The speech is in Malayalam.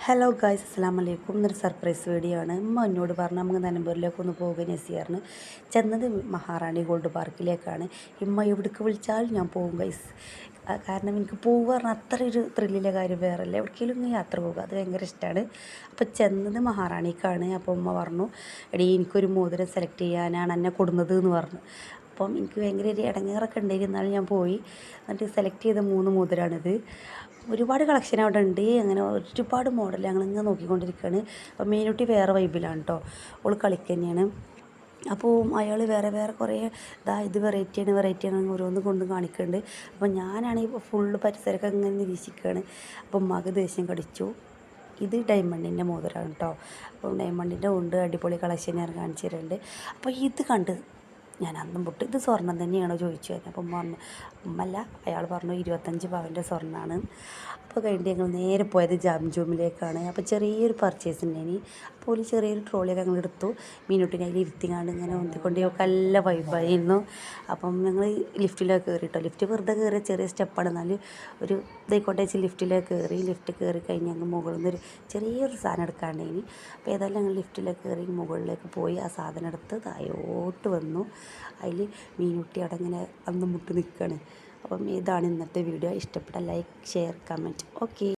ഹലോ ഗായ്സ്, അസ്സലാമു അലൈക്കും. ഇന്നൊരു സർപ്രൈസ് വീഡിയോ ആണ്. ഉമ്മ എന്നോട് പറഞ്ഞു നമുക്ക് നിലമ്പൂരിലേക്ക് ഒന്ന് പോകുക നസിയാറിന്. ചെന്നത് മഹാറാണി ഗോൾഡ് പാർക്കിലേക്കാണ്. ഉമ്മ എവിടേക്ക് വിളിച്ചാലും ഞാൻ പോകും ഗൈസ്. കാരണം എനിക്ക് പോകുക പറഞ്ഞാൽ അത്ര ഒരു ത്രില്ലിലെ കാര്യം വേറല്ല. എവിടേക്കെങ്കിലും യാത്ര പോകുക അത് ഭയങ്കര ഇഷ്ടമാണ്. അപ്പോൾ ചെന്നത് മഹാറാണിക്കാണ്. അപ്പോൾ ഉമ്മ പറഞ്ഞു, എടീ എനിക്കൊരു മോതിരം സെലക്ട് ചെയ്യാനാണ് എന്നെ കൊടുന്നത് എന്ന് പറഞ്ഞു. അപ്പം എനിക്ക് ഭയങ്കര ഒരു ഇടങ്ങേറൊക്കെ ഉണ്ടായിരുന്നു. എന്നാലും ഞാൻ പോയി. എന്നിട്ട് സെലക്ട് ചെയ്ത 3 മോതിരമാണിത്. ഒരുപാട് കളക്ഷൻ അവിടെ ഉണ്ട്. അങ്ങനെ ഒരുപാട് മോഡൽ ഞങ്ങളിങ്ങനെ നോക്കിക്കൊണ്ടിരിക്കുകയാണ്. അപ്പം മീനുട്ടി വേറെ വൈബിലാണ് കേട്ടോ. ഓൾ കളിക്കുക തന്നെയാണ്. അപ്പോൾ അയാൾ വേറെ വേറെ കുറേ ഇത് വെറൈറ്റിയാണ് ഓരോന്ന് കൊണ്ട് കാണിക്കുന്നുണ്ട്. അപ്പോൾ ഞാനാണെങ്കിൽ ഫുള്ള് പരിസരമൊക്കെ ഇങ്ങനെ നിരീക്ഷിക്കുകയാണ്. അപ്പം മക ദേഷ്യം കടിച്ചു. ഇത് ഡയമണ്ടിൻ്റെ മോതിരമാണ് കേട്ടോ. അപ്പം ഡയമണ്ടിൻ്റെ ഉണ്ട് അടിപൊളി കളക്ഷൻ ഞാൻ കാണിച്ചു തരുന്നുണ്ട്. അപ്പോൾ ഇത് കണ്ട് ഞാൻ അന്നും പൊട്ട് ഇത് സ്വർണ്ണം തന്നെയാണോ ചോദിച്ചു. അപ്പം പറഞ്ഞു ഉമ്മല്ല, അയാൾ പറഞ്ഞു 25 പവൻ്റെ സ്വർണ്ണമാണ്. അപ്പോൾ കഴിഞ്ഞിട്ട് ഞങ്ങൾ നേരെ പോയത് ജാംജൂമിലേക്കാണ്. അപ്പോൾ ചെറിയൊരു പർച്ചേസ് ഉണ്ടായിനി. അപ്പോൾ ഒരു ചെറിയൊരു ട്രോളിയൊക്കെ ഞങ്ങൾ എടുത്തു. മീനുട്ടിനെ അതിൽ ഇരുത്തിങ്ങാണ്ട് ഇങ്ങനെ ഒന്തിക്കൊണ്ട് നല്ല വൈബായിരുന്നു. അപ്പം ഞങ്ങൾ ലിഫ്റ്റിലേക്ക് കയറിയിട്ടോ. ലിഫ്റ്റ് വെറുതെ കയറിയ ചെറിയ സ്റ്റെപ്പാണ്, എന്നാലും ഒരു ഇതായിക്കോട്ടെ വെച്ച് ലിഫ്റ്റിലേക്ക് കയറി. ലിഫ്റ്റ് കയറി കഴിഞ്ഞ് ഞങ്ങൾ മുകളിൽ നിന്നൊരു ചെറിയൊരു സാധനം എടുക്കാണ്ടേനി. അപ്പോൾ ഏതായാലും ഞങ്ങൾ ലിഫ്റ്റിലേക്ക് കയറി മുകളിലേക്ക് പോയി ആ സാധനം എടുത്ത് താഴോട്ട് വന്നു. അതിൽ മീനുട്ടി അവിടെ ഇങ്ങനെ അന്ന് മുട്ട് നിൽക്കുകയാണ്. അപ്പം ഇതാണ് ഇന്നത്തെ വീഡിയോ. ഇഷ്ടപ്പെട്ട ലൈക്ക്, ഷെയർ, കമൻറ്റ്. ഓക്കെ.